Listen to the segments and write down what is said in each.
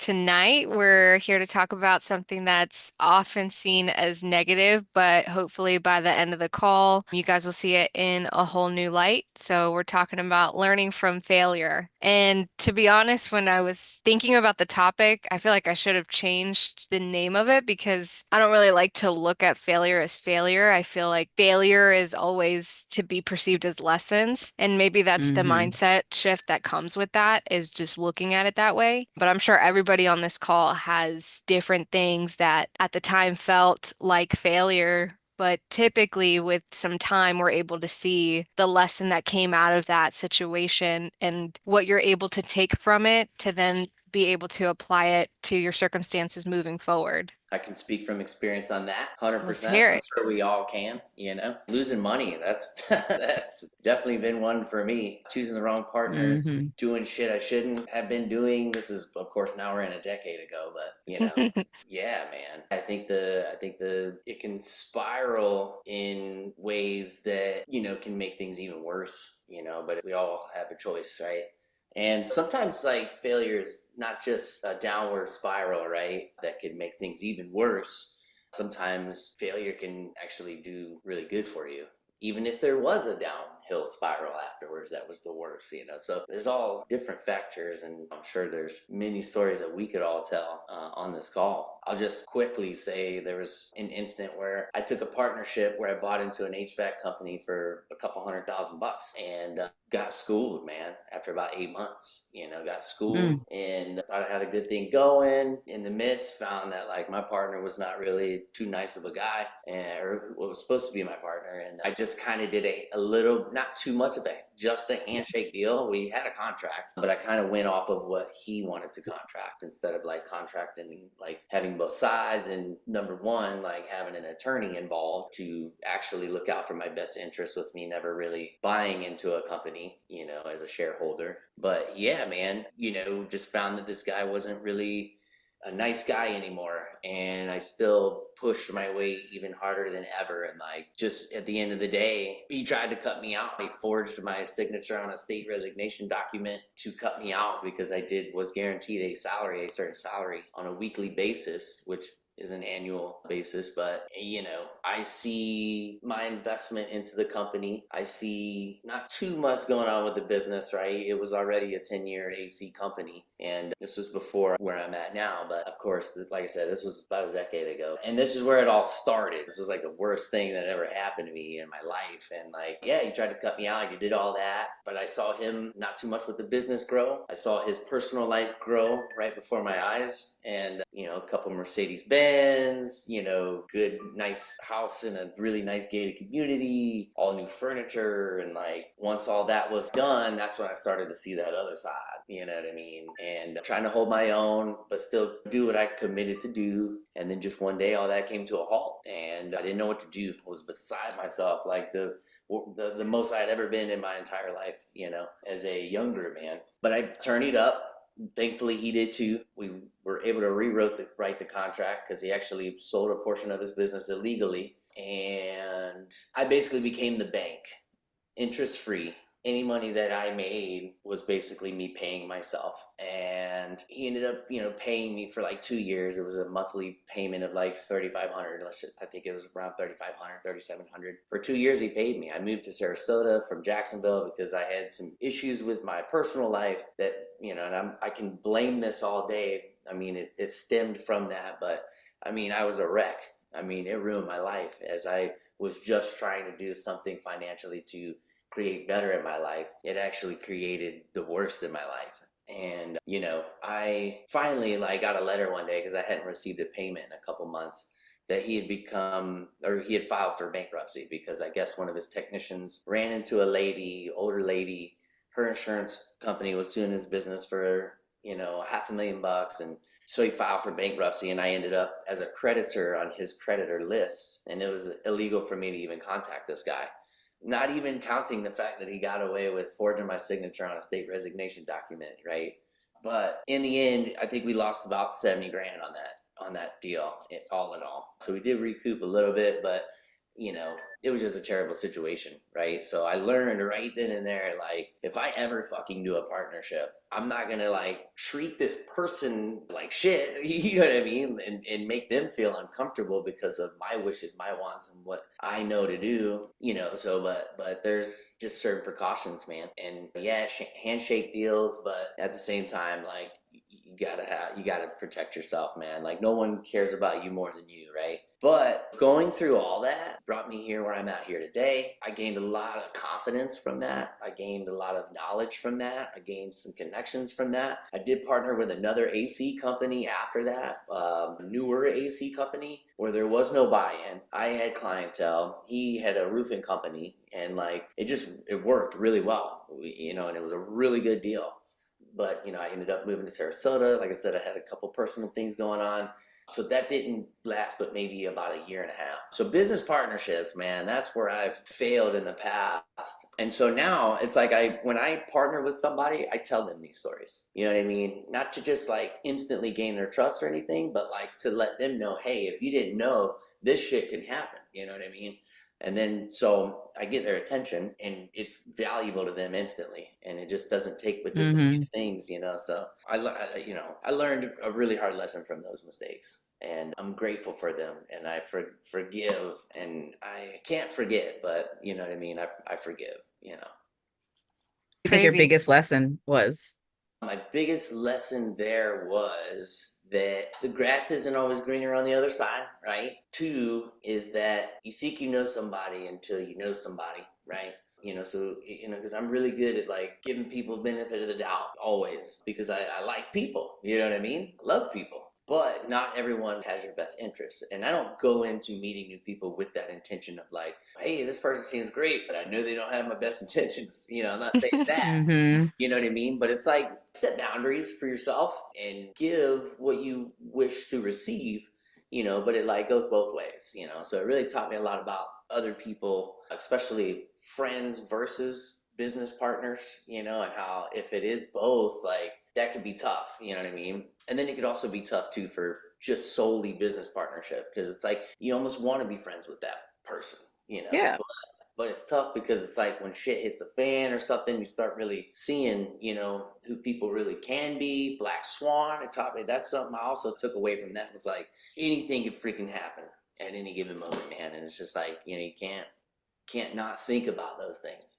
Tonight, we're here to talk about something that's often seen as negative, but hopefully by the end of the call, you guys will see it in a whole new light. So, we're talking about learning from failure. And to be honest, when I was thinking about the topic, I feel like I should have changed the name of it because I don't really like to look at failure as failure. I feel like failure is always to be perceived as lessons. And maybe that's the hmm mindset shift that comes with that, is just looking at it that way. But I'm sure everybody on this call has different things that at the time felt like failure. But typically, with some time, we're able to see the lesson that came out of that situation and what you're able to take from it to then be able to apply it to your circumstances moving forward. I can speak from experience on that, Let's 100%. hear I'm it. sure we all can, Losing money, that's that's definitely been one for me. Choosing the wrong partners, hmm doing shit I shouldn't have been doing. This is of course now we're in a decade ago, but yeah, man. I think the it can spiral in ways that, can make things even worse, but we all have a choice, right? And sometimes, like, failure is not just a downward spiral, right? That could make things even worse. Sometimes failure can actually do really good for you. Even if there was a downhill spiral afterwards, that was the worst. So there's all different factors, and I'm sure there's many stories that we could all tell on this call. I'll just quickly say there was an instant where I took a partnership where I bought into an HVAC company for a couple $100,000 and got schooled, man, after about 8 months. Got schooled Mm. and thought I had a good thing going. In the midst, found that like my partner was not really too nice of a guy, or what was supposed to be my partner. And I just kind of did a little, not too much of it, just a handshake deal. We had a contract, but I kind of went off of what he wanted to contract instead of like contracting, like having both sides. And number one, like having an attorney involved to actually look out for my best interest with me never really buying into a company, as a shareholder. But yeah, man, just found that this guy wasn't really a nice guy anymore, and I still pushed my way even harder than ever. And like, just at the end of the day, he tried to cut me out. He forged my signature on a state resignation document to cut me out because I did was guaranteed a certain salary on a weekly basis, which is an annual basis. But I see my investment into the company. I see not too much going on with the business, right? It was already a 10-year AC company, and this was before where I'm at now. But of course, like I said, this was about a decade ago, and this is where it all started. This was like the worst thing that ever happened to me in my life. And like, yeah, he tried to cut me out, he did all that, but I saw him not too much with the business grow. I saw his personal life grow right before my eyes. And a couple Mercedes Benz, good nice house in a really nice gated community, all new furniture. And like, once all that was done, that's when I started to see that other side, you know what I mean? And trying to hold my own but still do what I committed to do. And then just one day all that came to a halt, and I didn't know what to do. I was beside myself, like the most I had ever been in my entire life, as a younger man. But I turned it up. Thankfully, he did too. We were able to write the contract because he actually sold a portion of his business illegally, and I basically became the bank, interest free. Any money that I made was basically me paying myself. And he ended up, paying me for like 2 years. It was a monthly payment of like 3,500. I think it was around 3,500, 3,700. For 2 years, he paid me. I moved to Sarasota from Jacksonville because I had some issues with my personal life that, and I can blame this all day. I mean, it stemmed from that, but I mean, I was a wreck. I mean, it ruined my life as I was just trying to do something financially to create better in my life. It actually created the worst in my life. And I finally like got a letter one day because I hadn't received a payment in a couple months, that he had filed for bankruptcy because I guess one of his technicians ran into a lady, older lady. Her insurance company was suing his business for, $500,000. And so he filed for bankruptcy, and I ended up as a creditor on his creditor list. And it was illegal for me to even contact this guy, not even counting the fact that he got away with forging my signature on a state resignation document, right? But in the end, I think we lost about 70 grand on that deal, all in all. So we did recoup a little bit, but it was just a terrible situation, right? So I learned right then and there, like, if I ever fucking do a partnership, I'm not gonna like treat this person like shit, you know what I mean? And make them feel uncomfortable because of my wishes, my wants, and what I know to do, So, but there's just certain precautions, man. And yeah, handshake deals, but at the same time, like, you gotta protect yourself, man. Like, no one cares about you more than you, right? But going through all that brought me here where I'm at here today. I gained a lot of confidence from that. I gained a lot of knowledge from that. I gained some connections from that. I did partner with another AC company after that, a newer AC company where there was no buy-in. I had clientele. He had a roofing company, and like it worked really well, and it was a really good deal. But I ended up moving to Sarasota. Like I said, I had a couple personal things going on. So that didn't last but maybe about a year and a half. So business partnerships, man, that's where I've failed in the past. And so now it's like when I partner with somebody, I tell them these stories. You know what I mean? Not to just like instantly gain their trust or anything, but like to let them know, hey, if you didn't know, this shit can happen. You know what I mean? And then so I get their attention, and it's valuable to them instantly, and it just doesn't take but just a few Mm-hmm. things. So I learned a really hard lesson from those mistakes, and I'm grateful for them, and I forgive, and I can't forget, but you know what I mean. I forgive. I think your Crazy. biggest lesson was. My biggest lesson there was that the grass isn't always greener on the other side, right? Two is that you think you know somebody until you know somebody, right? So because I'm really good at like giving people benefit of the doubt always, because I like people, you know what I mean? I love people. But not everyone has your best interests. And I don't go into meeting new people with that intention of like, hey, this person seems great, but I know they don't have my best intentions. I'm not saying that. Mm-hmm. You know what I mean? But it's like, set boundaries for yourself and give what you wish to receive, but it like goes both ways. So it really taught me a lot about other people, especially friends versus business partners, and how if it is both, like that could be tough, you know what I mean? And then it could also be tough too for just solely business partnership, because it's like you almost want to be friends with that person. Yeah. But it's tough because it's like when shit hits the fan or something, you start really seeing, who people really can be. Black Swan, it taught me that's something I also took away from that, was like anything could freaking happen at any given moment, man. And it's just like, you can't not think about those things.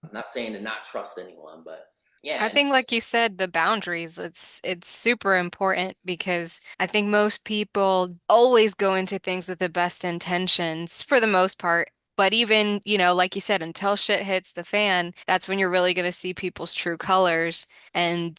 I'm not saying to not trust anyone, but yeah. I think like you said, the boundaries, it's super important because I think most people always go into things with the best intentions for the most part. But even, like you said, until shit hits the fan, that's when you're really going to see people's true colors. And,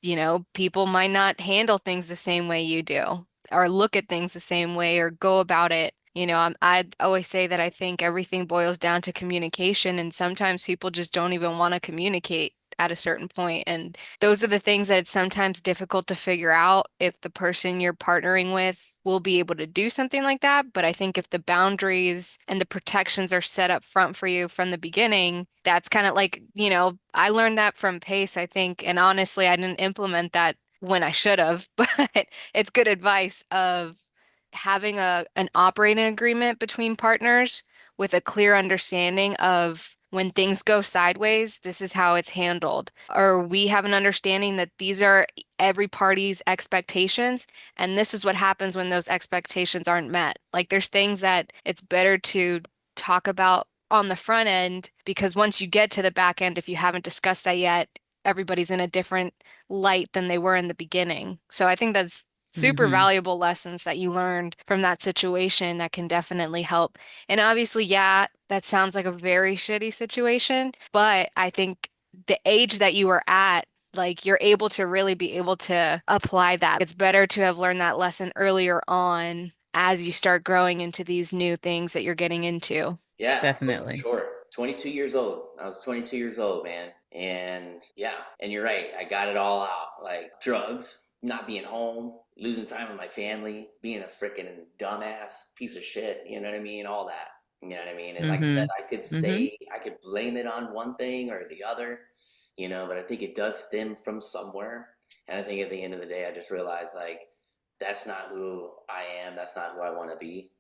people might not handle things the same way you do, or look at things the same way, or go about it. I always say that I think everything boils down to communication, and sometimes people just don't even want to communicate at a certain point. And those are the things that it's sometimes difficult to figure out if the person you're partnering with will be able to do something like that. But I think if the boundaries and the protections are set up front for you from the beginning, that's kind of like, I learned that from Pace, I think. And honestly, I didn't implement that when I should have, but it's good advice of having an operating agreement between partners with a clear understanding of when things go sideways, this is how it's handled. Or we have an understanding that these are every party's expectations, and this is what happens when those expectations aren't met. Like there's things that it's better to talk about on the front end because once you get to the back end, if you haven't discussed that yet, everybody's in a different light than they were in the beginning. So I think that's super Mm-hmm. valuable lessons that you learned from that situation that can definitely help. And obviously, yeah, that sounds like a very shitty situation, but I think the age that you were at, like you're able to really be able to apply that. It's better to have learned that lesson earlier on as you start growing into these new things that you're getting into. Yeah, oh, for Definitely. sure. 22 years old. I was 22 years old, man. And yeah, and you're right. I got it all out. Like drugs, not being home, losing time with my family, being a freaking dumbass piece of shit. You know what I mean? All that. You know what I mean? And like I said, Mm-hmm. Mm-hmm. I could blame it on one thing or the other, but I think it does stem from somewhere. And I think at the end of the day, I just realized like, that's not who I am. That's not who I want to be.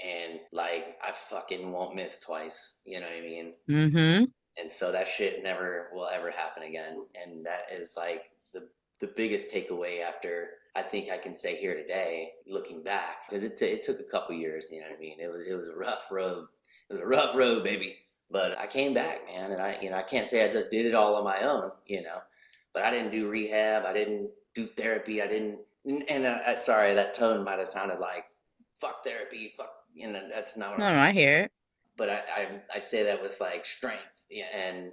and like I fucking won't miss twice. You know what I mean? Mm-hmm. And so that shit never will ever happen again. And that is like the biggest takeaway after I think I can say here today, looking back, because it took a couple years. You know what I mean? It was a rough road. It was a rough road, baby. But I came back, man, and I can't say I just did it all on my own, but I didn't do rehab. I didn't do therapy. I didn't. And sorry, that tone might have sounded like fuck therapy, fuck. That's not what I'm No, no, saying. I hear it. But I say that with like strength, yeah, and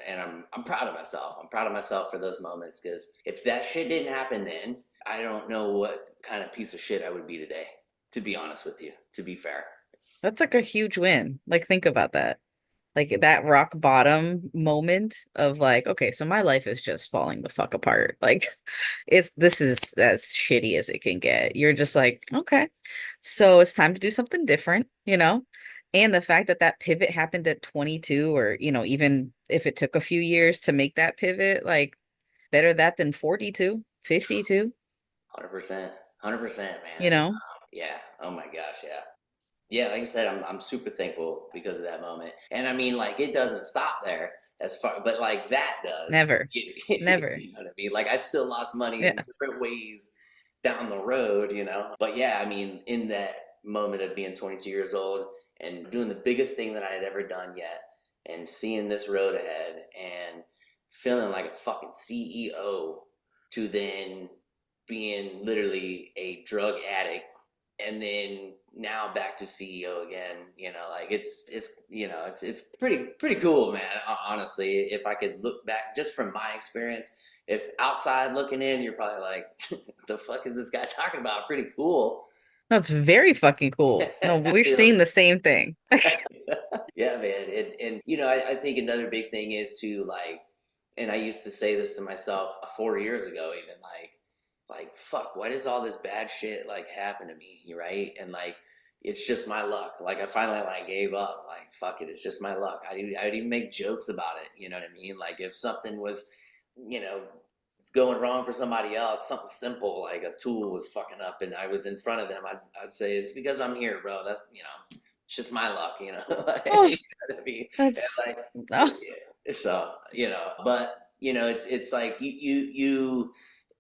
and I'm proud of myself. I'm proud of myself for those moments because if that shit didn't happen then, I don't know what kind of piece of shit I would be today. To be honest with you, to be fair. That's like a huge win. Like, think about that. Like that rock bottom moment of like, okay, so my life is just falling the fuck apart. Like this is as shitty as it can get. You're just like, okay, so it's time to do something different, you know? And the fact that that pivot happened at 22 or, even if it took a few years to make that pivot, like better that than 42, 52, 100%, 100%, you man. And know? yeah, oh my gosh, yeah. Yeah, like I said, I'm super thankful because of that moment. And I mean, like, it doesn't stop there as far, but like that does. Never, never. You know what I mean? Like, I still lost money Yeah. in different ways down the road, But yeah, I mean, in that moment of being 22 years old and doing the biggest thing that I had ever done yet and seeing this road ahead and feeling like a fucking CEO to then being literally a drug addict and then now back to CEO again. Like it's pretty cool, man. Honestly, if I could look back just from my experience, if outside looking in, you're probably like, "What the fuck is this guy talking about?" Pretty cool. No, it's very fucking cool. No, I we're feel seeing the same thing. yeah, man. And I think another big thing is to like, and I used to say this to myself 4 years ago, even like fuck, why does all this bad shit like happen to me, right? And like, it's just my luck. Like I finally like gave up. Like fuck it, it's just my luck. I'd even make jokes about it. You know what I mean? Like if something was, you know, going wrong for somebody else, something simple like a tool was fucking up, and I was in front of them, I'd say it's because I'm here, bro. That's it's just my luck, like, Oh, you know what I mean? And that's like, oh, so but it's like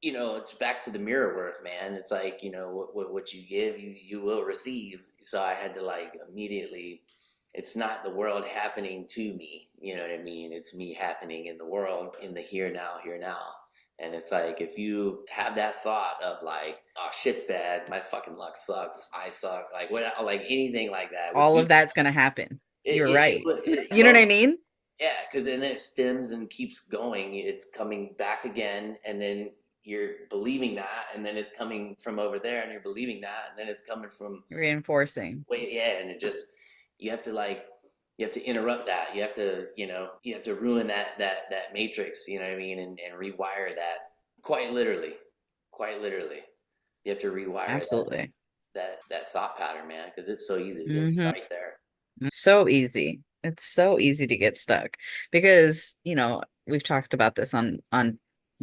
it's back to the mirror work, man. It's like what you give, you will receive. So I had to like immediately. It's not the world happening to me, you know what I mean? It's me happening in the world, in the here now. And it's like if you have that thought of like, oh shit's bad, my fucking luck sucks, I suck, like what, like anything like that, which all of that's gonna happen. You're right. it You know what I totally, mean? yeah, because then it stems and keeps going. It's coming back again, and then you're believing that, and then it's coming from over there, and you're believing that, and then it's coming from Reinforcing. wait, yeah, and it just you have to like you have to interrupt that. You have to you have to ruin that matrix. You know what I mean, and rewire that quite literally, quite literally. You have to rewire Absolutely. that thought pattern, man, because it's so easy to get Hmm. stuck there. So easy. It's so easy to get stuck because, we've talked about this on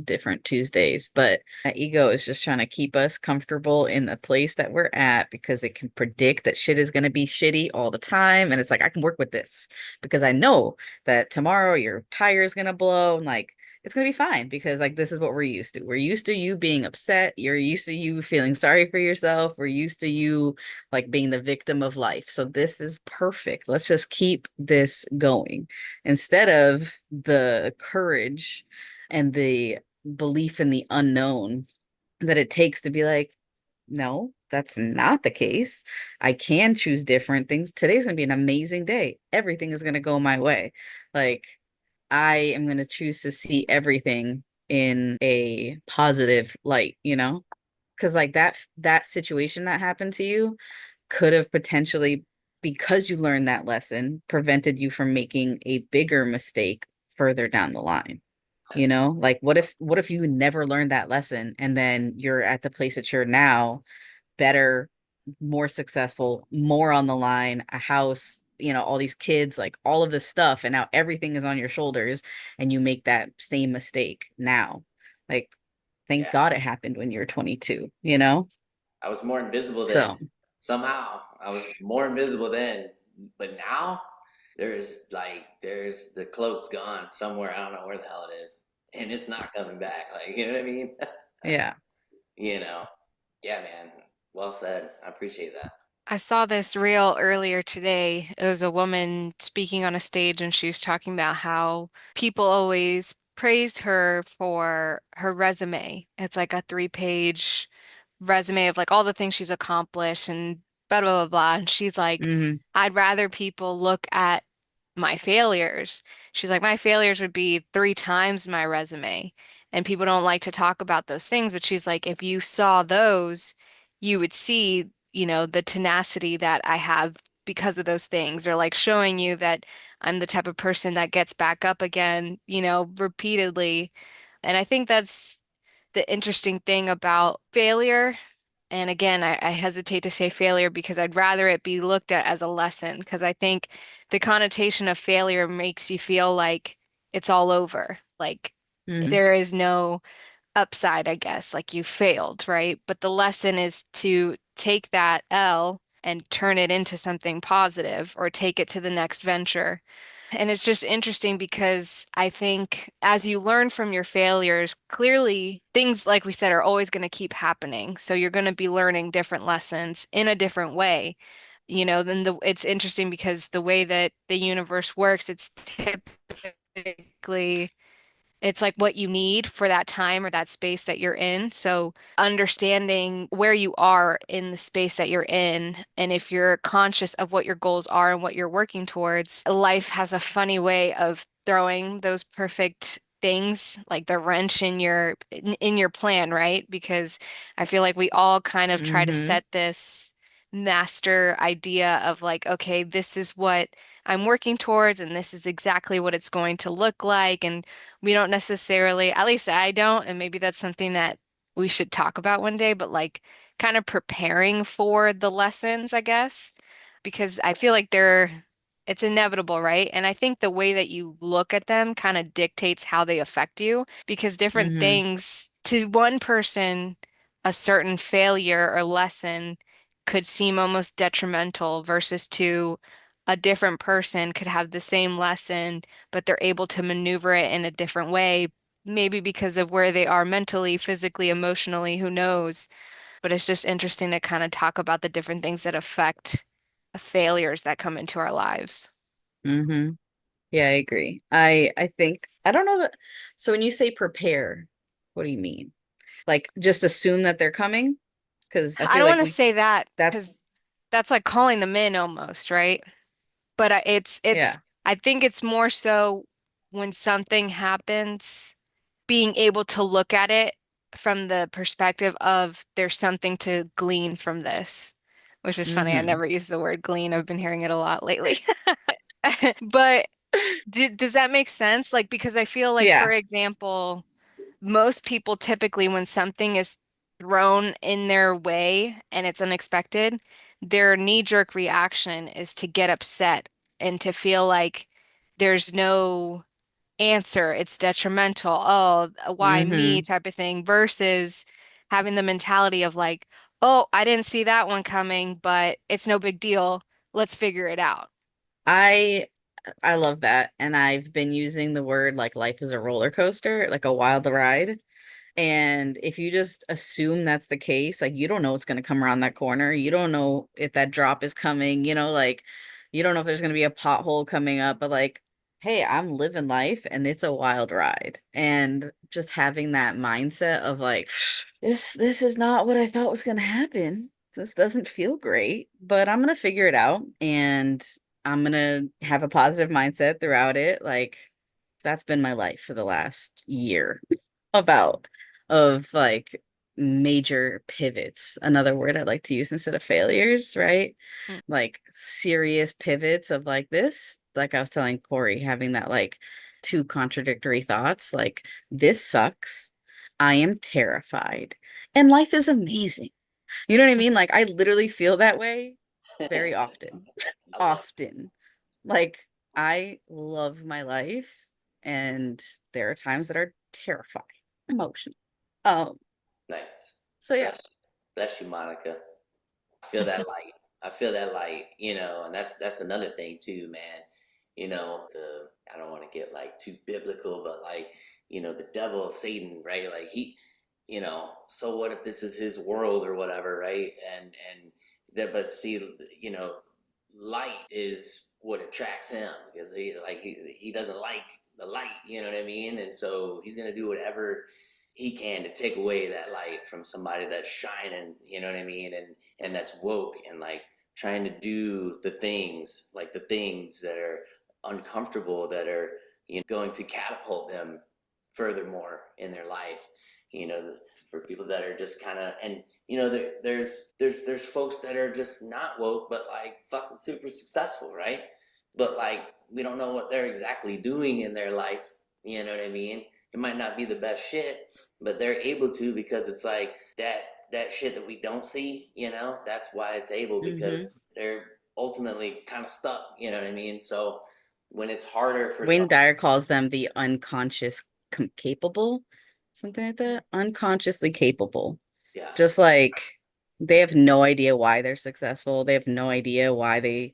different Tuesdays, but that ego is just trying to keep us comfortable in the place that we're at because it can predict that shit is going to be shitty all the time. And it's like, I can work with this because I know that tomorrow your tire is going to blow and like it's going to be fine because like this is what we're used to. We're used to you being upset. You're used to you feeling sorry for yourself. We're used to you like being the victim of life. So this is perfect. Let's just keep this going instead of the courage and the belief in the unknown that it takes to be like, no, that's not the case. I can choose different things. Today's going to be an amazing day. Everything is going to go my way. Like, I am going to choose to see everything in a positive light, Because like that situation that happened to you could have potentially, because you learned that lesson, prevented you from making a bigger mistake further down the line. Like what if you never learned that lesson and then you're at the place that you're now, better, more successful, more on the line, a house, all these kids, like all of this stuff, and now everything is on your shoulders and you make that same mistake now. Like, thank Yeah, God it happened when you were 22, you know? I was more invisible then. So, somehow I was more invisible then, but now there's the cloak's gone somewhere. I don't know where the hell it is, and it's not coming back. Like, you know what I mean? Yeah. You know, yeah, man. Well said. I appreciate that. I saw this reel earlier today. It was a woman speaking on a stage, and she was talking about how people always praise her for her resume. It's like a three-page resume of like all the things she's accomplished and blah, blah, blah, blah. And she's like, Hmm. I'd rather people look at my failures. She's like, my failures would be three times my resume. And people don't like to talk about those things. But she's like, if you saw those, you would see, the tenacity that I have because of those things, or like showing you that I'm the type of person that gets back up again, repeatedly. And I think that's the interesting thing about failure. And again, I hesitate to say failure because I'd rather it be looked at as a lesson, because I think the connotation of failure makes you feel like it's all over. Like Hmm. there is no upside, I guess, like you failed, right? But the lesson is to take that L and turn it into something positive or take it to the next venture. And it's just interesting because I think as you learn from your failures, clearly things, like we said, are always going to keep happening. So you're going to be learning different lessons in a different way. Then it's interesting because the way that the universe works, it's typically it's like what you need for that time or that space that you're in. So understanding where you are in the space that you're in, and if you're conscious of what your goals are and what you're working towards, life has a funny way of throwing those perfect things, like the wrench in your plan, right? Because I feel like we all kind of try to Hmm. set this master idea of like, okay, this is what I'm working towards, and this is exactly what it's going to look like. And we don't necessarily, at least I don't, and maybe that's something that we should talk about one day, but like kind of preparing for the lessons, I guess, because I feel like it's inevitable, right? And I think the way that you look at them kind of dictates how they affect you, because different Hmm. things to one person, a certain failure or lesson could seem almost detrimental versus to a different person could have the same lesson but they're able to maneuver it in a different way, maybe because of where they are mentally, physically, emotionally, who knows? But it's just interesting to kind of talk about the different things that affect failures that come into our lives. Hmm. Yeah, I agree. I think I don't know that. So when you say prepare, what do you mean? Like just assume that they're coming? Because I I feel don't like want to say that that's because that's like calling them in almost, right? But it's yeah. I think it's more so when something happens, being able to look at it from the perspective of there's something to glean from this, which is funny. I Hmm. never use the word glean. I've been hearing it a lot lately. But does that make sense? Like, because I feel like, for Yeah. example, most people typically, when something is thrown in their way and it's unexpected, their knee-jerk reaction is to get upset and to feel like there's no answer, it's detrimental. Oh, why me Hmm. type of thing versus having the mentality of like, oh, I didn't see that one coming, but it's no big deal. Let's figure it out. I I love that. And I've been using the word like life is a roller coaster, like a wild ride. And if you just assume that's the case, like you don't know what's going to come around that corner. You don't know if that drop is coming, like you don't know if there's going to be a pothole coming up, but like, hey, I'm living life and it's a wild ride. And just having that mindset of like, this is not what I thought was going to happen. This doesn't feel great, but I'm going to figure it out and I'm going to have a positive mindset throughout it. Like that's been my life for the last year about of like major pivots. Another word I like to use instead of failures, right? Mm. Like serious pivots of like this, like I was telling Corey, having that like two contradictory thoughts, like this sucks. I am terrified. And life is amazing. You know what I mean? Like I literally feel that way very often. I love Often. Like I love my life and there are times that are terrifying, emotional. Um, it. Nice. so yeah. Bless, bless you, Monica. feel that light. I feel that light, and that's another thing too, man. The I don't want to get like too biblical, but like, the devil, Satan, right? Like so what if this is his world or whatever, right? And that, but see, light is what attracts him because he doesn't like the light, you know what I mean? And so he's gonna do whatever he can to take away that light from somebody that's shining, you know what I mean? And that's woke and like trying to do the things that are uncomfortable, that are going to catapult them furthermore in their life. For people that are just kind of, and there's folks that are just not woke but like fucking super successful, right? But like we don't know what they're exactly doing in their life, you know what I mean? It might not be the best shit, but they're able to, because it's like that shit that we don't see, that's why it's able, Hmm. because they're ultimately kind of stuck, you know what I mean? So when it's harder for Wayne some, Dyer calls them the unconscious capable, something like that. Unconsciously capable. yeah, Just like they have no idea why they're successful. They have no idea why they,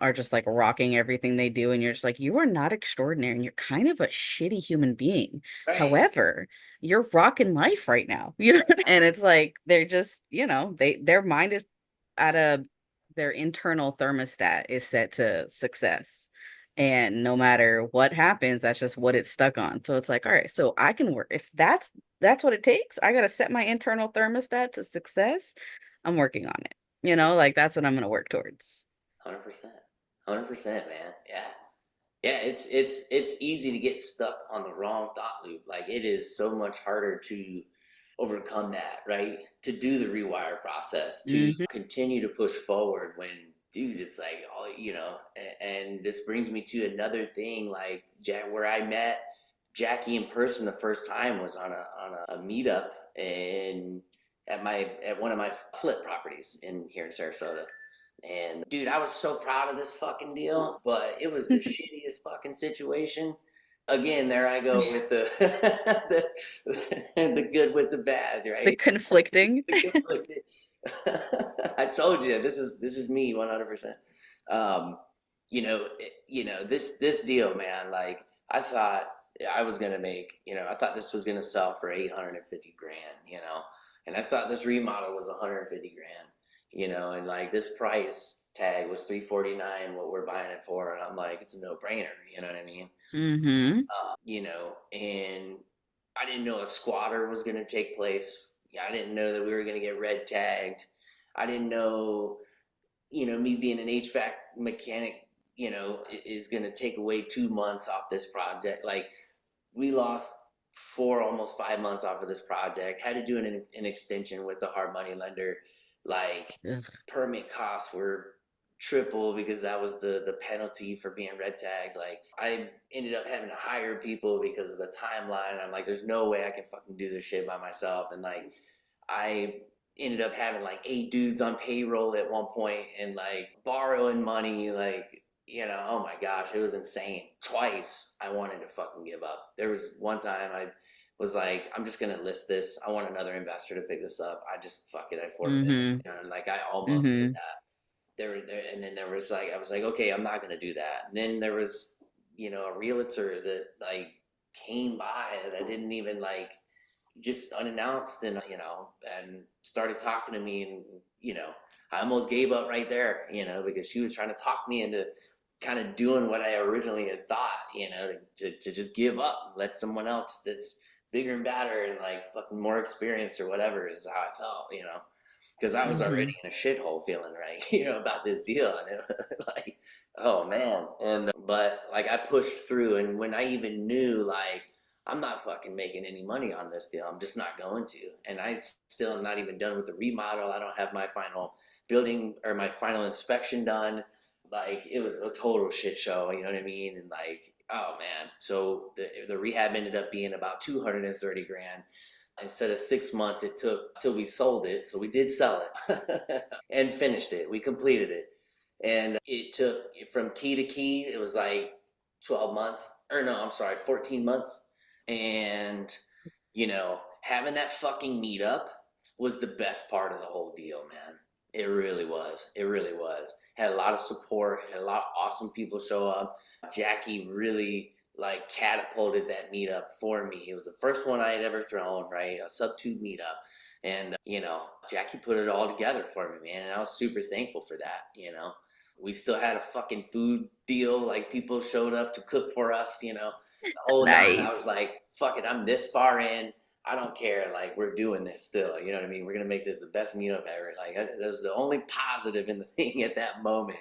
are just like rocking everything they do. And you're just like, you are not extraordinary and you're kind of a shitty human being. right, However, you're rocking life right now. And it's like they're just, their mind is at their internal thermostat is set to success. And no matter what happens, that's just what it's stuck on. So it's like, all right, so I can work. If that's what it takes, I gotta set my internal thermostat to success. I'm working on it. Like that's what I'm gonna work towards. 100%, 100%, man. Yeah. Yeah, it's easy to get stuck on the wrong thought loop. Like it is so much harder to overcome that, right? To do the rewire process, to Hmm. continue to push forward when, dude, it's like, oh, and this brings me to another thing, like Jack, where I met Jackie in person the first time was on a meetup and at one of my flip properties in here in Sarasota. And dude, I was so proud of this fucking deal, but it was the shittiest fucking situation. Again, there I go with the the good with the bad, The right? conflicting. The conflicted. I told you this is me 100%. Um, this deal, man. Like I thought I was gonna make. I thought this was gonna sell for 850 grand. And I thought this remodel was 150 grand. And like this price tag was 349, what we're buying it for, and I'm like, it's a no brainer. You know what I mean? Hmm. And I didn't know a squatter was going to take place. Yeah, I didn't know that we were going to get red tagged. I didn't know, me being an HVAC mechanic, is going to take away 2 months off this project. Like, we lost 4, almost 5 months off of this project. Had to do an extension with the hard money lender. Like, Ugh. permit costs were triple because that was the penalty for being red tagged. Like, I ended up having to hire people because of the timeline. I'm like, there's no way I can fucking do this shit by myself. And like, I ended up having like 8 dudes on payroll at one point and like borrowing money. Like, oh my gosh, it was insane. Twice I wanted to fucking give up. There was one time I was like, I'm just gonna list this. I want another investor to pick this up. I just fuck it, I forfeit. Hmm. And like I almost did Hmm. that. And then there was like, I was like, okay, I'm not gonna do that. And then there was, a realtor that like came by that I didn't even like, just unannounced, and started talking to me. And I almost gave up right there, because she was trying to talk me into kind of doing what I originally had thought, to just give up, let someone else that's bigger and badder and like fucking more experience or whatever is how I felt, because I was already Hmm. in a shithole feeling, right, about this deal. And it was like, oh man. And but like I pushed through, and when I even knew like I'm not fucking making any money on this deal, I'm just not going to. And I still am not even done with the remodel. I don't have my final building or my final inspection done. Like it was a total shit show, you know what I mean? And like, oh man. So the rehab ended up being about 230 grand. Instead of 6 months, it took till we sold it. So we did sell it and finished it. We completed it. And it took from key to key, it was like 12 months, or no, I'm sorry, 14 months. And, having that fucking meetup was the best part of the whole deal, man. It really was. It really was. Had a lot of support, had a lot of awesome people show up. Jackie really like catapulted that meetup for me. It was the first one I had ever thrown, right? A sub two meetup. And, Jackie put it all together for me, man. And I was super thankful for that. We still had a fucking food deal. Like people showed up to cook for us, the whole nine. I was Nice. like, fuck it, I'm this far in. I don't care. Like we're doing this still. You know what I mean? We're gonna make this the best meetup ever. Like that was the only positive in the thing at that moment.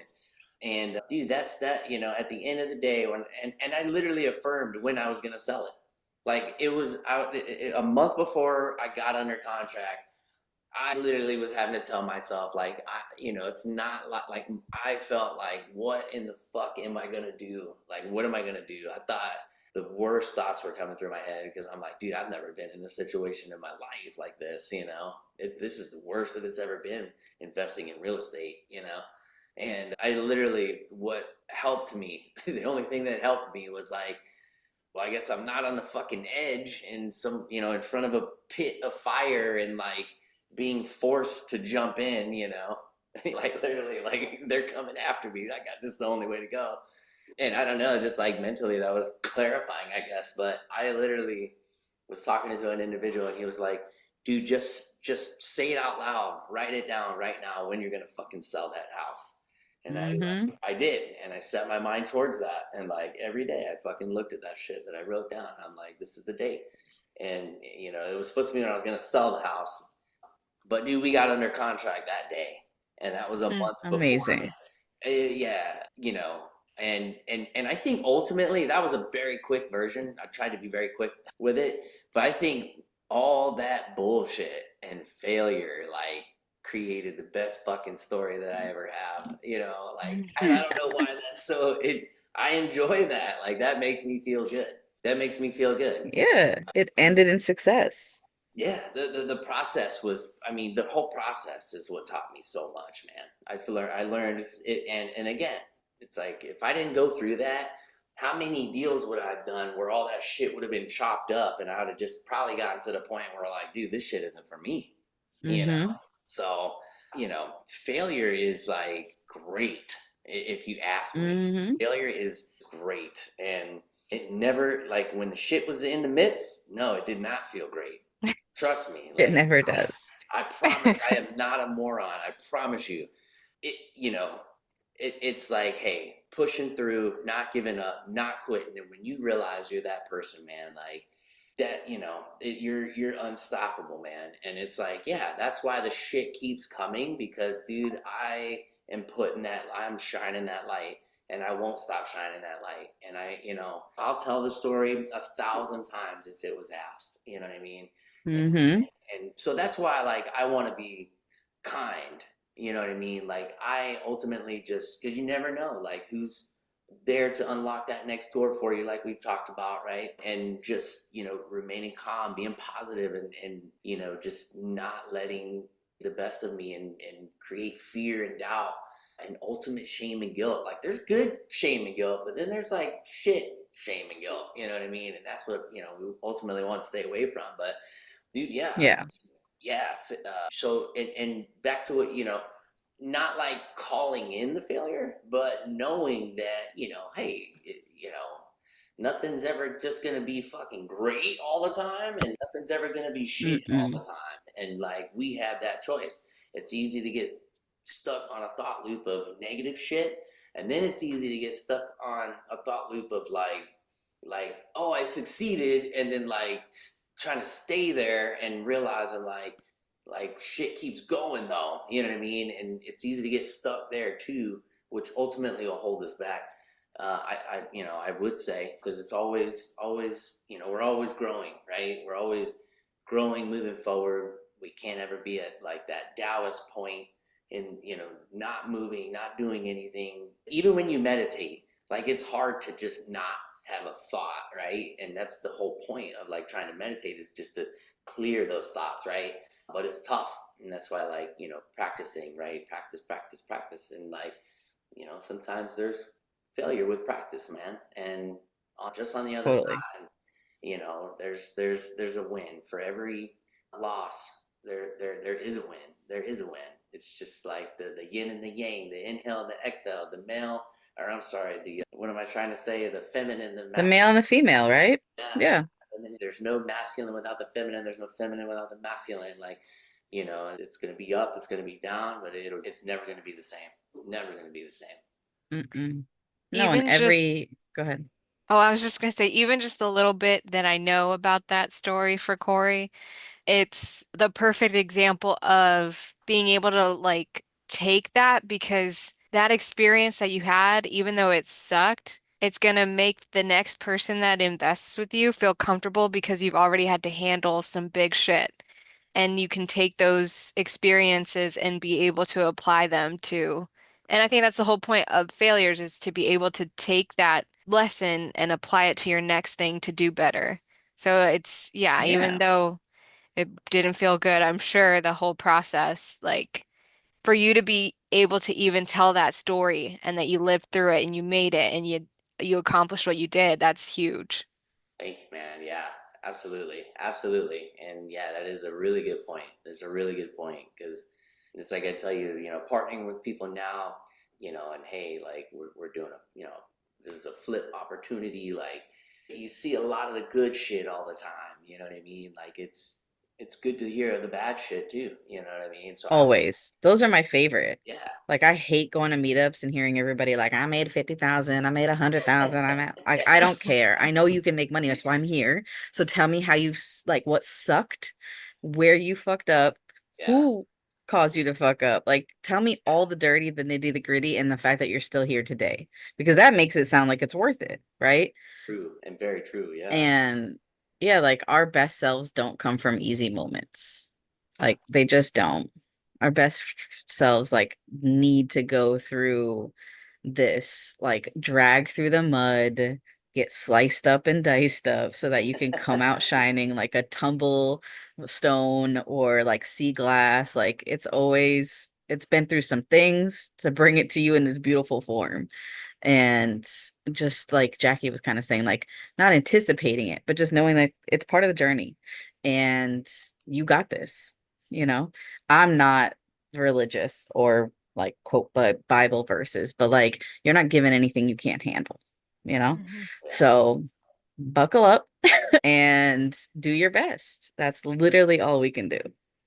And dude, that's that. At the end of the day, and I literally affirmed when I was gonna sell it. Like it was out a month before I got under contract. I literally was having to tell myself, like, it's not like I felt like, what in the fuck am I gonna do? Like, what am I gonna do? I thought the worst thoughts were coming through my head because I'm like, dude, I've never been in this situation in my life like this. This is the worst that it's ever been investing in real estate. And I literally, what helped me, the only thing that helped me was like, well, I guess I'm not on the fucking edge and in front of a pit of fire and like being forced to jump in. Like literally, like they're coming after me. I got this is the only way to go. And I don't know, just like mentally that was clarifying, I guess. But I literally was talking to an individual and he was like, dude, just say it out loud, write it down right now when you're gonna fucking sell that house. And Mm-hmm. I did, and I set my mind towards that. And like every day, I fucking looked at that shit that I wrote down. I'm like, this is the date, and it was supposed to be when I was gonna sell the house. But dude, we got under contract that day, and that was a Mm. month before. Amazing. Yeah, and I think ultimately that was a very quick version. I tried to be very quick with it, but I think all that bullshit and failure like created the best fucking story that I ever have. Like I don't know why that's so. I enjoy that. Like that makes me feel good. That makes me feel good. Yeah, it ended in success. Yeah, the process was. I mean, the whole process is what taught me so much, man. I learned it, and again, it's like if I didn't go through that, how many deals would I have done where all that shit would have been chopped up, and I would have just probably gotten to the point where like, dude, this shit isn't for me, you know. Mm-hmm. So failure is like great if you ask me. Mm-hmm. Failure is great, and it never like when the shit was in the midst. No, it did not feel great. Trust me, It like never does. I promise I am not a moron. I promise you. It's like, hey, pushing through, not giving up, not quitting. And when you realize you're that person, man, like that, you're unstoppable, man. And it's like, yeah, that's why the shit keeps coming because, dude, I'm shining that light. And I won't stop shining that light. And I'll tell the story 1,000 times if it was asked. You know what I mean? Mm-hmm. And so that's why like I want to be kind, you know what I mean? Like I ultimately just because you never know like who's there to unlock that next door for you like we've talked about, right? And just remaining calm, being positive, and just not letting the best of me and create fear and doubt and ultimate shame and guilt. Like there's good shame and guilt, but then there's like shit shame and guilt, you know what I mean? And that's what we ultimately want to stay away from. But dude, yeah, Yeah, yeah. So, and back to what, not like calling in the failure, but knowing that, hey, nothing's ever just going to be fucking great all the time and nothing's ever going to be shit all the mm-mm. time. And like, we have that choice. It's easy to get stuck on a thought loop of negative shit. And then it's easy to get stuck on a thought loop of like, oh, I succeeded. And then like, trying to stay there and realizing like shit keeps going though, you know what I mean? And it's easy to get stuck there too, which ultimately will hold us back. I would say because it's always we're always growing, right? We're always growing, moving forward. We can't ever be at like that Taoist point in not moving, not doing anything. Even when you meditate, like it's hard to just not have a thought, right? And that's the whole point of like trying to meditate is just to clear those thoughts, right? But it's tough, and that's why like practicing, right? Practice, practice, practice, and like sometimes there's failure with practice, man. And just on the other Totally. side, there's a win for every loss. There is a win. There is a win, It's just like the yin and the yang, the inhale and the exhale, the male, or I'm sorry, the what am I trying to say? The feminine, the The masculine. male and the female, right? Yeah, Yeah. there's no masculine without the feminine. There's no feminine without the masculine. Like, it's going to be up, it's going to be down, but it's never going to be the same. Never going to be the same. Mm-mm. No, and Even just, go ahead. oh, I was just gonna say, even just the little bit that I know about that story for Corey, it's the perfect example of being able to like take that because that experience that you had, even though it sucked, it's gonna make the next person that invests with you feel comfortable because you've already had to handle some big shit. And you can take those experiences and be able to apply them to. And I think that's the whole point of failures is to be able to take that lesson and apply it to your next thing to do better. So it's, yeah, even Yeah. though it didn't feel good. I'm sure the whole process, like for you to be able to even tell that story and that you lived through it and you made it and you accomplished what you did, that's huge. Thank you, man. Yeah, absolutely. Absolutely. And yeah, that is a really good point. It's a really good point because it's like I tell you, partnering with people now, and hey, like we're doing this is a flip opportunity. Like you see a lot of the good shit all the time. You know what I mean? Like it's good to hear the bad shit too. You know what I mean? So I want, Always. Those are my favorite. yeah. Like I hate going to meetups and hearing everybody like, I made 50,000, I made 100,000, I'm at like, I don't care. I know you can make money. That's why I'm here. So tell me how like what sucked, where you fucked up, Yeah. who caused you to fuck up. Like tell me all the dirty, the nitty, the gritty, and the fact that you're still here today. Because that makes it sound like it's worth it, right? True and very true. Yeah. And yeah, like our best selves don't come from easy moments. Like they just don't. Our best selves like need to go through this, like drag through the mud, get sliced up and diced up so that you can come out shining like a tumble stone or like sea glass. Like it's been through some things to bring it to you in this beautiful form. And just like Jackie was kind of saying, like not anticipating it, but just knowing that it's part of the journey and you got this, you know. I'm not religious or like quote but Bible verses, but like you're not given anything you can't handle, you know? Mhm. Yeah. So buckle up and do your best. That's literally all we can do.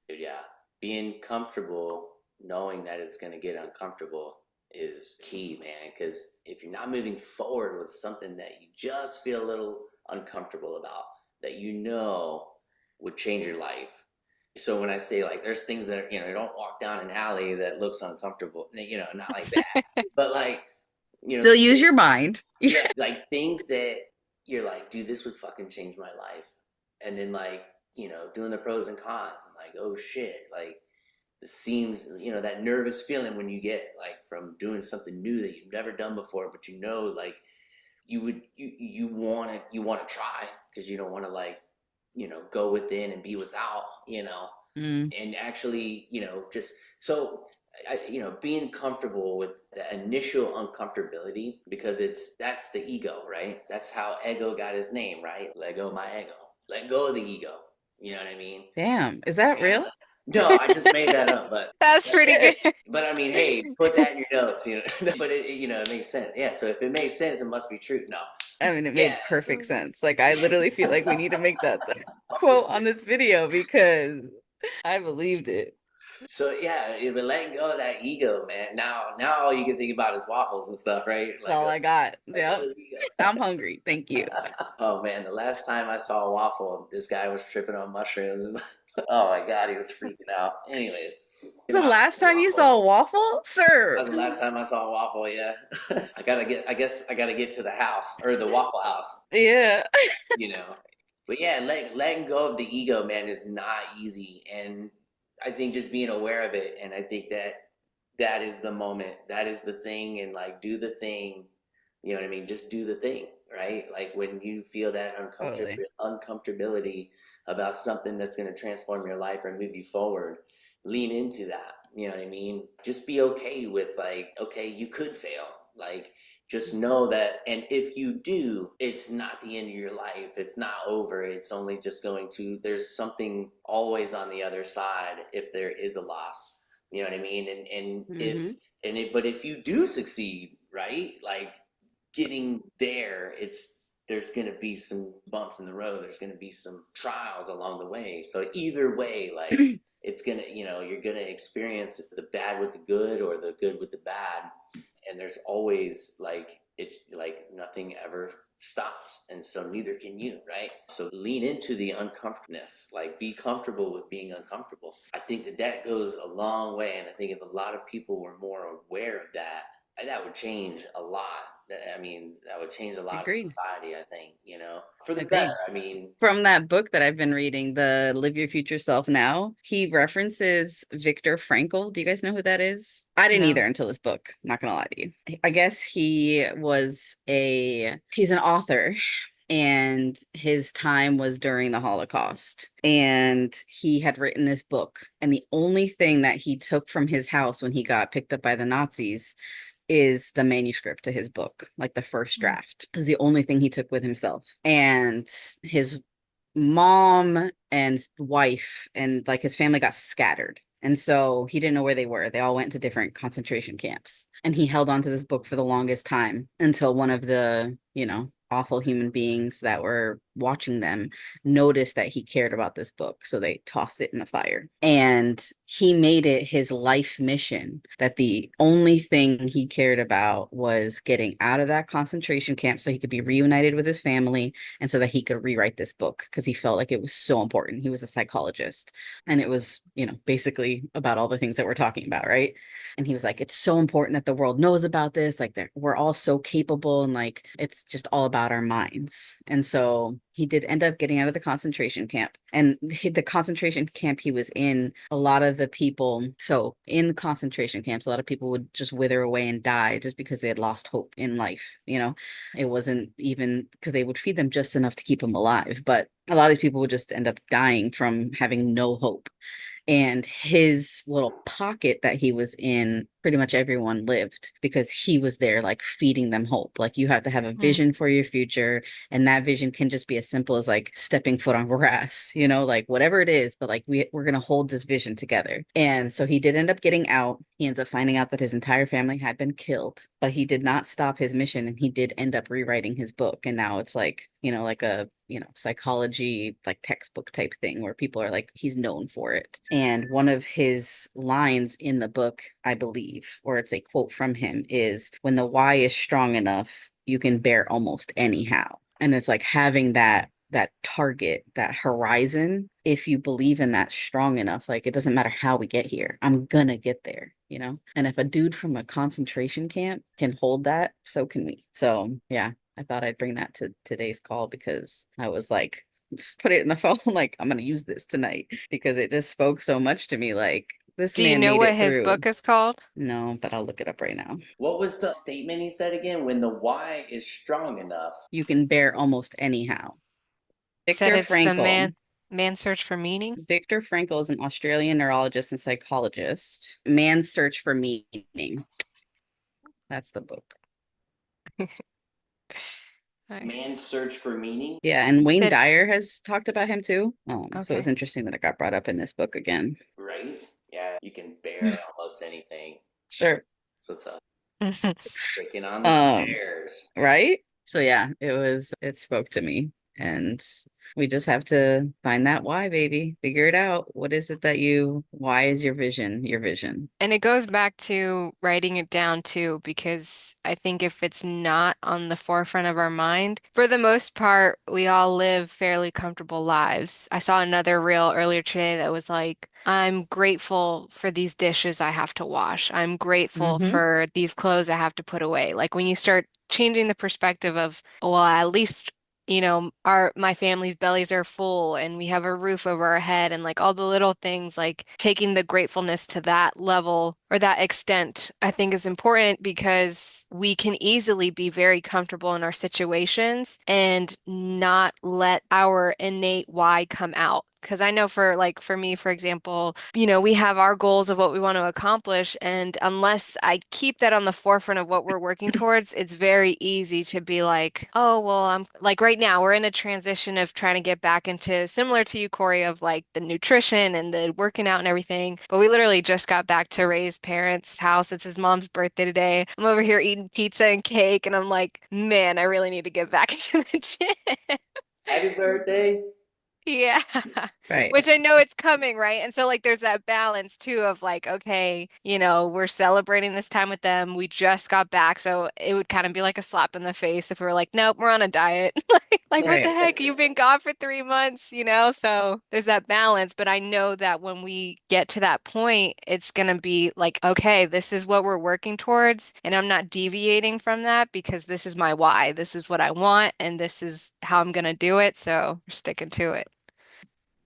Yeah, being comfortable knowing that it's going to get uncomfortable is key, man. Because if you're not moving forward with something that you just feel a little uncomfortable about, that would change your life. So when I say like there's things that you don't walk down an alley that looks uncomfortable, not like that, but like Still use your mind. yeah, like things that you're like, dude, this would fucking change my life. And then like, doing the pros and cons and like, oh shit, like it seems, that nervous feeling when you get like from doing something new that you've never done before, but like you want to try because you don't want to like, go within and be without, Mm, and actually, just so being comfortable with the initial uncomfortability because that's the ego, right? That's how ego got his name, right? Let go of my ego. Let go of the ego. You know what I mean? damn, is that Yeah. real? No, I just made that up, but That's pretty good. Shit. I mean, hey, put that in your notes, but it makes sense. Yeah. So if it makes sense, it must be true. No. I mean, it Yeah. made perfect sense. Like, I literally feel like we need to make that the quote on this video because I believed it. So yeah, but letting go of that ego, man. Now all you can think about is waffles and stuff, right? That's all I got. Let go Yep. of the ego. I'm hungry. Thank you. Oh man, the last time I saw a waffle, this guy was tripping on mushrooms, and oh my god, he was freaking out. Anyways, The my last time you waffle. saw a waffle, sir. That was the last time I saw a waffle. Yeah, I guess I gotta get to the house or the Waffle House. Yeah. You know, but yeah, letting go of the ego, man, is not easy, and I think just being aware of it, and I think that is the moment, that is the thing, and like do the thing. You know what I mean? Just do the thing, right? Like when you feel that Totally. uncomfortability about something that's going to transform your life or move you forward, lean into that. You know what I mean? Just be okay with like, okay, you could fail. Like, just know that, and if you do, it's not the end of your life. It's not over. It's only just going to, there's something always on the other side if there is a loss. You know what I mean? And if Hmm. and it, but if you do succeed, right? Like getting there, it's there's going to be some bumps in the road. There's going to be some trials along the way. So either way, like it's going to, you're going to experience the bad with the good or the good with the bad. And there's always like, it's like nothing ever stops. And so neither can you, right? So lean into the uncomfortableness, like be comfortable with being uncomfortable. I think that that goes a long way. And I think if a lot of people were more aware of that, that would change a lot. I mean, that would change a lot of Agreed. society, I think, for the better. Agreed. I mean, From that book that I've been reading, the Live Your Future Self Now, he references Viktor Frankl. Do you guys know who that is? I didn't No. either until this book, not gonna lie to you. I guess he's an author, and his time was during the Holocaust. And he had written this book, and the only thing that he took from his house when he got picked up by the Nazis is the manuscript to his book, like the first Mm. draft, is the only thing he took with himself. And his mom and wife and like his family got scattered. And so he didn't know where they were. They all went to different concentration camps. And he held on to this book for the longest time until one of the, awful human beings that were watching them noticed that he cared about this book. So they tossed it in the fire. And he made it his life mission that the only thing he cared about was getting out of that concentration camp so he could be reunited with his family and so that he could rewrite this book because he felt like it was so important. He was a psychologist, and it was, basically about all the things that we're talking about, right? And he was like, it's so important that the world knows about this, like that we're all so capable, and like it's just all about our minds. And so he did end up getting out of the concentration camp, and the concentration camp he was in, a lot of the people, so in concentration camps, a lot of people would just wither away and die just because they had lost hope in life. It wasn't even because they would feed them just enough to keep them alive, but a lot of these people would just end up dying from having no hope. And his little pocket that he was in, pretty much everyone lived because he was there, like feeding them hope. Like you have to have a Mm. vision for your future, and that vision can just be as simple as like stepping foot on grass, like whatever it is, but like we're gonna hold this vision together. And so he did end up getting out. He ends up finding out that his entire family had been killed, but he did not stop his mission, and he did end up rewriting his book. And now it's like, like a psychology like textbook type thing where people are like, he's known for it. And one of his lines in the book, I believe, or it's a quote from him, is when the why is strong enough, you can bear almost anyhow. And it's like having that target, that horizon. If you believe in that strong enough, like it doesn't matter how we get here, I'm gonna get there. And if a dude from a concentration camp can hold that, so can we. So yeah, I thought I'd bring that to today's call because I was like, just put it in the phone. Like, I'm going to use this tonight because it just spoke so much to me. Like, this Do you man know made what it his through. book is called? No, but I'll look it up right now. what was the statement he said again? When the why is strong enough. You can bear almost anyhow. Said Viktor it's the Frankl. man search for meaning. Viktor Frankl is an Australian neurologist and psychologist. Man's Search for Meaning. That's the book. Nice. Man's search for meaning. Yeah, and You Wayne said Dyer has talked about him too. So it's okay. interesting that it got brought up in this book again. Right? Yeah, you can bear almost anything. Sure. So tough. Taking on the Um, bears. right? So yeah, it spoke to me. And we just have to find that why, baby. Figure it out. What is it why is your vision your vision? And it goes back to writing it down too, because I think if it's not on the forefront of our mind, for the most part, we all live fairly comfortable lives. I saw another reel earlier today that was like, I'm grateful for these dishes I have to wash. I'm grateful Mm-hmm. for these clothes I have to put away. Like when you start changing the perspective of, well, at least our my family's bellies are full and we have a roof over our head and like all the little things, like taking the gratefulness to that level or that extent, I think is important because we can easily be very comfortable in our situations and not let our innate why come out. Because I know for me, for example, we have our goals of what we want to accomplish. And unless I keep that on the forefront of what we're working towards, it's very easy to be like, oh, well, I'm like right now, we're in a transition of trying to get back into similar to you, Corey, of like the nutrition and the working out and everything. But we literally just got back to Ray's parents' house. It's his mom's birthday today. I'm over here eating pizza and cake, and I'm like, man, I really need to get back into the gym. Happy birthday. Yeah. Right. Which I know it's coming, right? And so like there's that balance too of like, okay, we're celebrating this time with them. We just got back, so it would kind of be like a slap in the face if we were like, nope, we're on a diet. Like what the Right. heck? You've been gone for 3 months. So there's that balance. But I know that when we get to that point, it's gonna be like, okay, this is what we're working towards, and I'm not deviating from that because this is my why. This is what I want, and this is how I'm gonna do it. So we're sticking to it.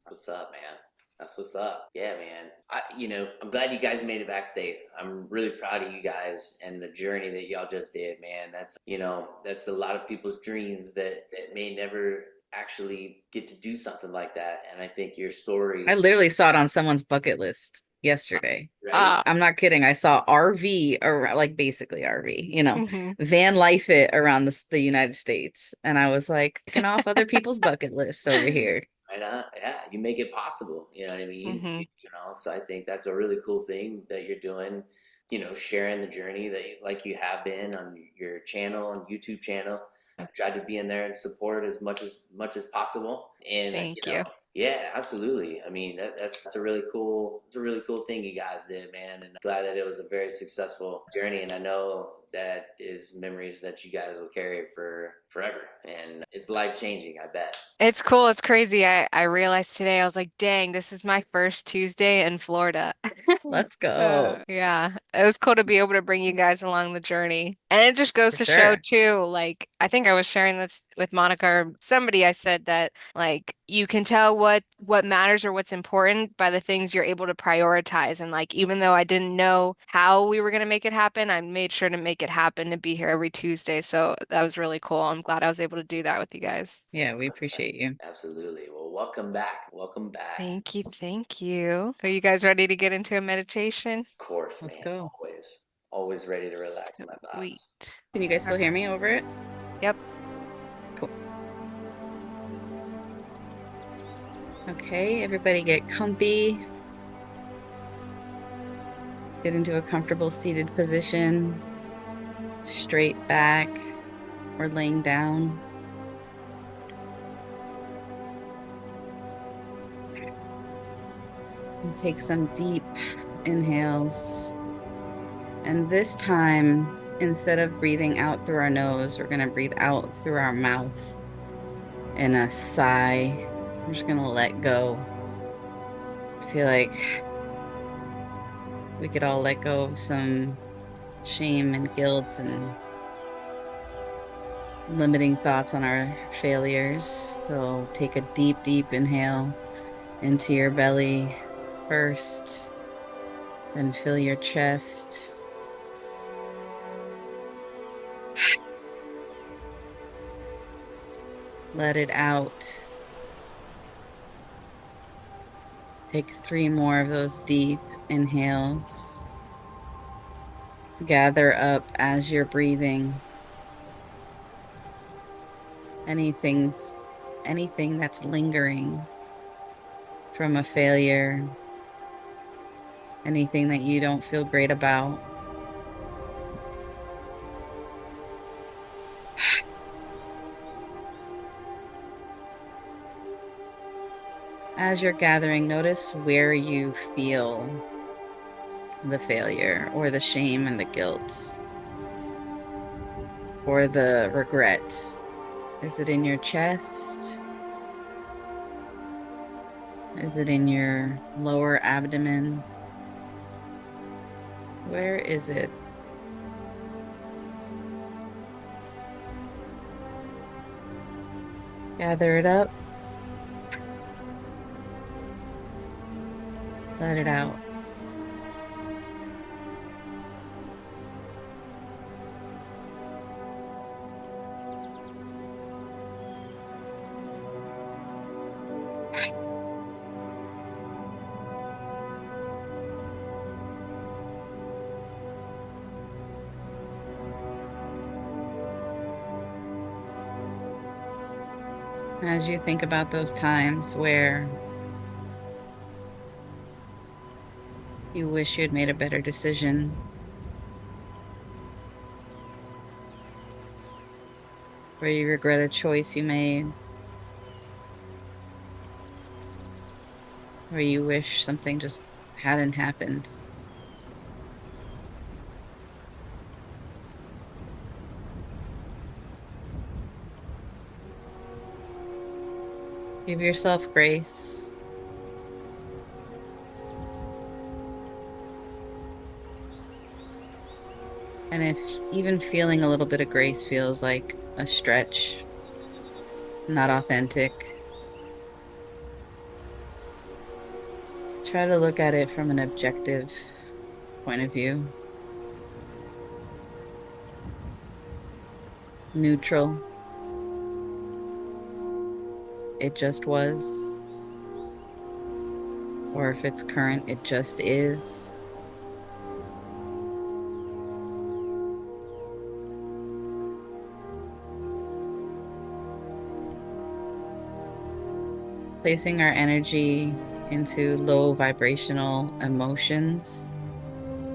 What's up, man? That's what's up. Yeah, man. I'm glad you guys made it back safe. I'm really proud of you guys and the journey that y'all just did, man. That's a lot of people's dreams that may never actually get to do something like that. And I think your I story, literally saw it on someone's bucket list yesterday. right? Ah, I'm not kidding. I saw RV or like basically RV, hmm. van life it around the United States. And I was like, ticking off other people's bucket lists over here. Right on. Yeah, you make it possible. You know what I mean? Hmm. So I think that's a really cool thing that you're doing. Sharing the journey like you have been on your channel and YouTube channel. I've tried to be in there and support as much as possible. And Thank you. yeah, absolutely. I mean, that's a really cool. It's a really cool thing you guys did, man. And I'm glad that it was a very successful journey. And I know that is memories that you guys will carry for forever. And it's life changing. I bet. It's cool. It's crazy. I realized today, I was like, dang, this is my first Tuesday in Florida. Let's go. Yeah, it was cool to be able to bring you guys along the journey. And it just goes For to show sure. too, like I think I was sharing this with Monica or somebody. I said that like you can tell what matters or what's important by the things you're able to prioritize. And like even though I didn't know how we were gonna make it happen, I made sure to make it happen to be here every Tuesday. So that was really cool. I'm glad I was able to do that with you guys. Yeah, we 100%. appreciate you. Absolutely. Well, welcome back. Welcome back. Thank you. Thank you. Are you guys ready to get into a meditation? Of course, Let's man. go. Always. Always ready to relax my thoughts. Sweet. Can you guys All still hear me over it? Yep. Cool. Okay, everybody get comfy. Get into a comfortable seated position, straight back or laying down. And take some deep inhales. And this time, instead of breathing out through our nose, we're going to breathe out through our mouth in a sigh. We're just going to let go. I feel like we could all let go of some shame and guilt and limiting thoughts on our failures. So take a deep, deep inhale into your belly first, then fill your chest. Let it out. Take 3 more of those deep inhales. Gather up as you're breathing. Anything that's lingering from a failure, anything that you don't feel great about. As you're gathering, notice where you feel the failure or the shame and the guilt or the regret. Is it in your chest? Is it in your lower abdomen? Where is it? Gather it up. Let it out. As you think about those times where you wish you had made a better decision, where you regret a choice you made, where you wish something just hadn't happened, give yourself grace. And if even feeling a little bit of grace feels like a stretch, not authentic, try to look at it from an objective point of view, neutral. It just was. Or if it's current, it just is. Placing our energy into low vibrational emotions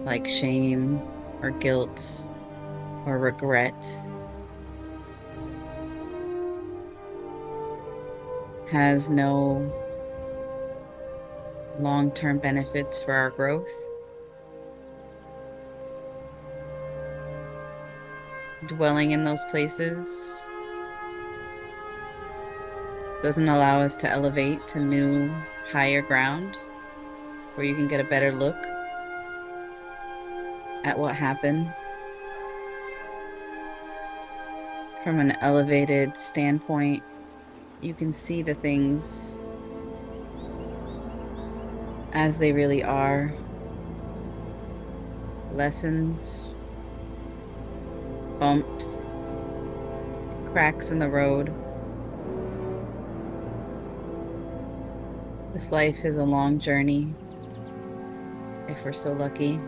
like shame or guilt or regret has no long-term benefits for our growth. Dwelling in those places doesn't allow us to elevate to new, higher ground where you can get a better look at what happened from an elevated standpoint. You can see the things as they really are. Lessons, bumps, cracks in the road. This life is a long journey, if we're so lucky.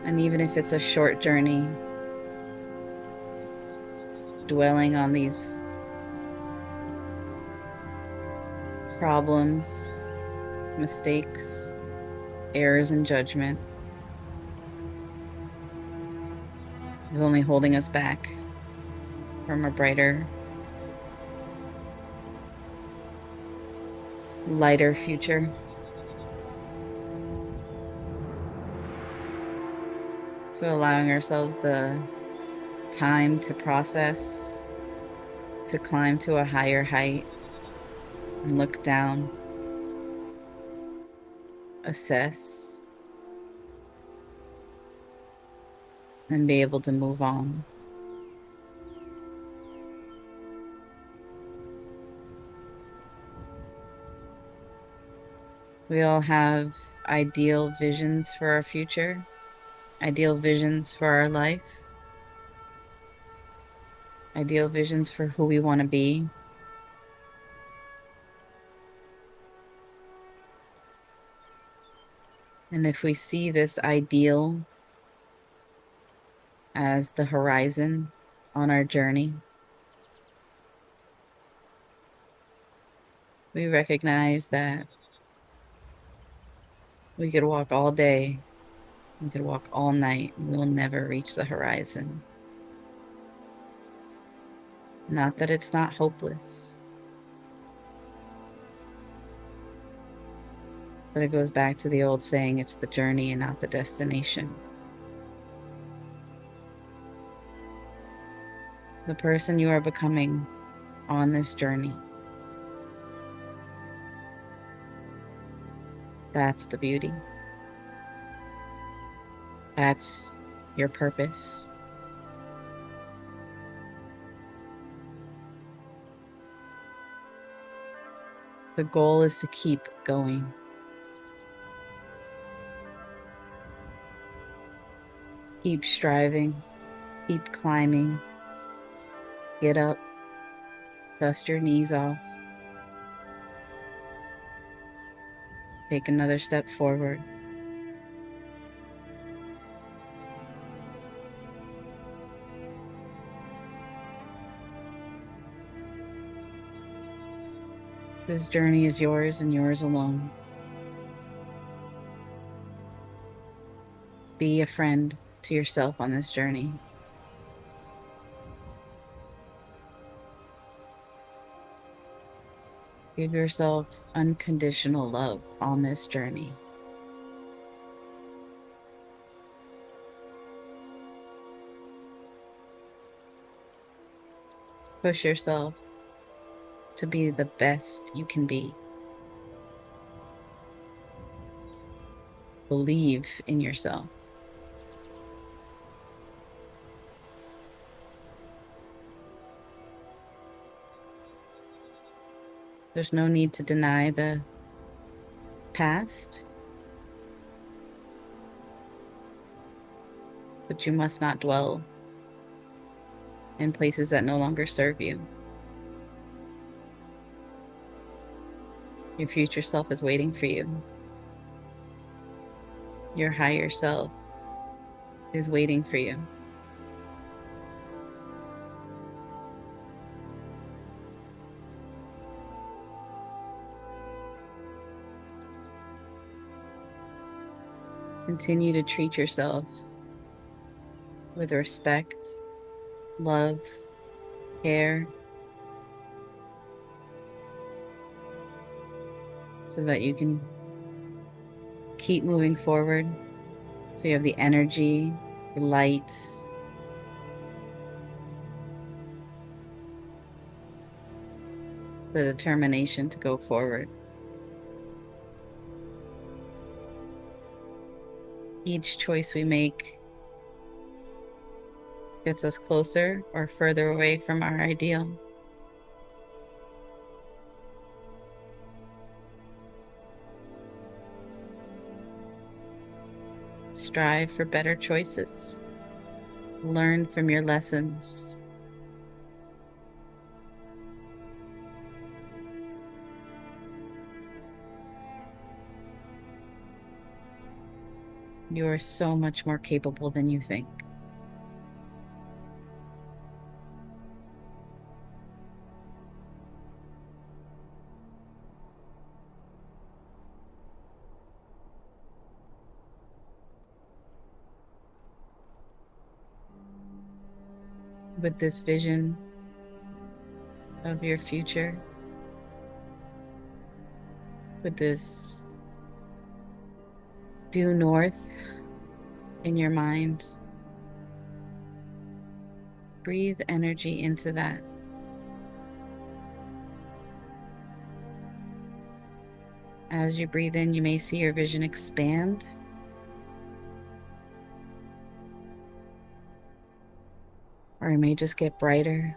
And even if it's a short journey, dwelling on these problems, mistakes, errors in judgment is only holding us back from a brighter, lighter future. So allowing ourselves the time to process, to climb to a higher height and look down, assess, and be able to move on. We all have ideal visions for our future, ideal visions for our life, ideal visions for who we want to be. And if we see this ideal as the horizon on our journey, we recognize that we could walk all day, we could walk all night, and we'll never reach the horizon. Not that it's not hopeless, but it goes back to the old saying, it's the journey and not the destination. The person you are becoming on this journey, that's the beauty. That's your purpose. The goal is to keep going. Keep striving, keep climbing, get up, dust your knees off, take another step forward. This journey is yours and yours alone. Be a friend to yourself on this journey. Give yourself unconditional love on this journey. Push yourself to be the best you can be. Believe in yourself. There's no need to deny the past, but you must not dwell in places that no longer serve you. Your future self is waiting for you. Your higher self is waiting for you. Continue to treat yourself with respect, love, care, so that you can keep moving forward. So you have the energy, the light, the determination to go forward. Each choice we make gets us closer or further away from our ideal. Strive for better choices. Learn from your lessons. You are so much more capable than you think. With this vision of your future, with this due north in your mind, breathe energy into that. As you breathe in, you may see your vision expand, or it may just get brighter.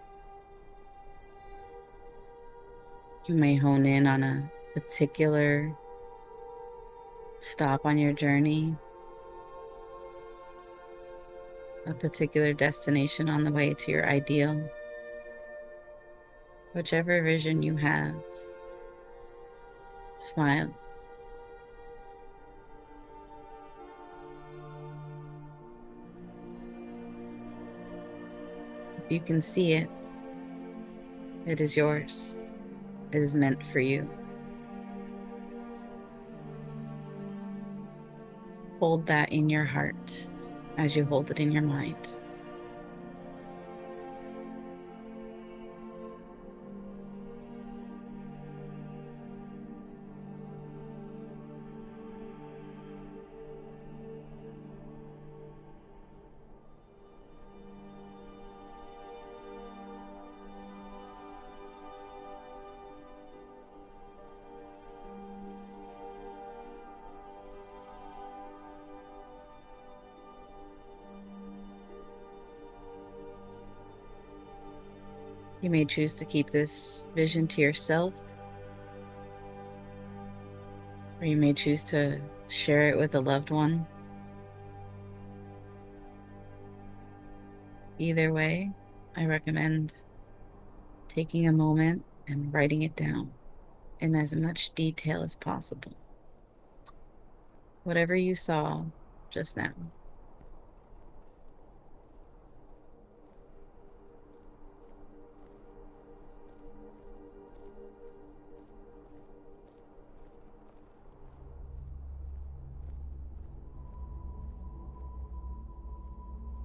You may hone in on a particular stop on your journey, a particular destination on the way to your ideal. Whichever vision you have, smile. If you can see it, it is yours. It is meant for you. Hold that in your heart as you hold it in your mind. You may choose to keep this vision to yourself, or you may choose to share it with a loved one. Either way, I recommend taking a moment and writing it down in as much detail as possible. Whatever you saw just now.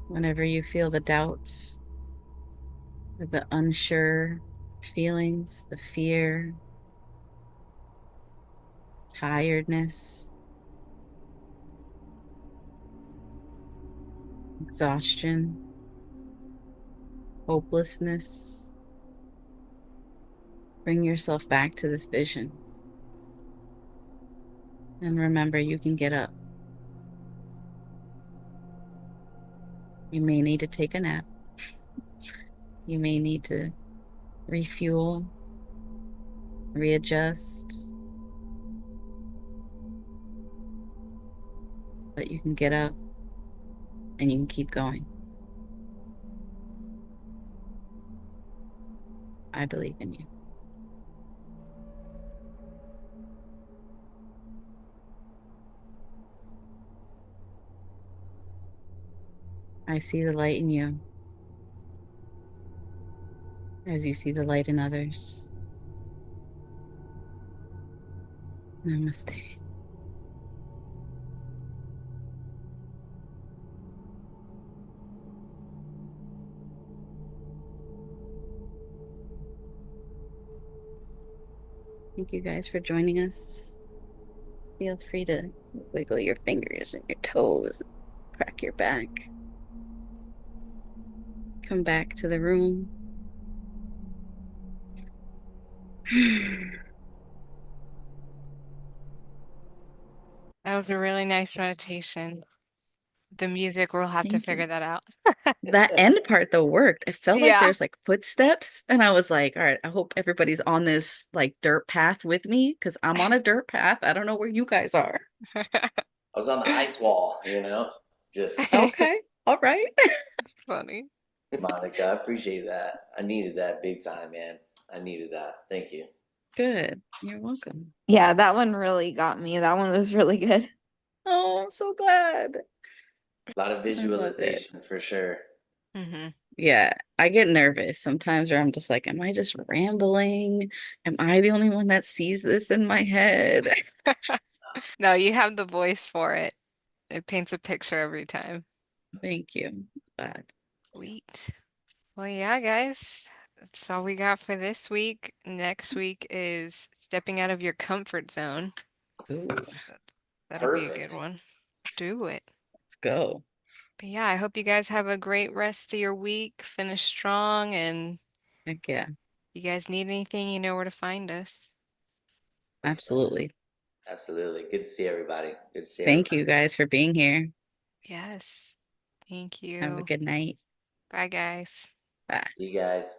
Whenever you feel the doubts or the unsure feelings, the fear, tiredness, exhaustion, hopelessness, bring yourself back to this vision. And remember, you can get up. You may need to take a nap. You may need to refuel, readjust, but you can get up and you can keep going. I believe in you. I see the light in you as you see the light in others. Namaste. Thank you guys for joining us. Feel free to wiggle your fingers and your toes, crack your back. Come back to the room. That was a really nice meditation. The music, we'll have to Thank figure you. that out. That end part though worked. It felt like Yeah. there's like footsteps, and I was like, all right, I hope everybody's on this like dirt path with me because I'm on a dirt path. I don't know where you guys are. I was on the ice wall, you know? Just, Okay. All right. It's funny. Monica, I appreciate that. I needed that big time, man. I needed that. Thank you. Good. You're welcome. Yeah, that one really got me. That one was really good. Oh, I'm so glad. A lot of I love it. visualization for sure. Hmm. Yeah, I get nervous sometimes where I'm just like, am I just rambling? Am I the only one that sees this in my head? No, you have the voice for it. It paints a picture every time. Thank you. Glad. Sweet. Well, yeah, guys, that's all we got for this week. Next week is stepping out of your comfort zone. Ooh, So that'll be a good Perfect. one. Do it. let's go. But yeah, I hope you guys have a great rest of your week. Finish strong, and Heck yeah, you guys need anything, you know where to find us. Yes, sir. absolutely. Absolutely. Good to see everybody. Good to see Thank everybody. you guys for being here. Yes. Thank Have a you. good night. Bye, guys. Bye. See you guys.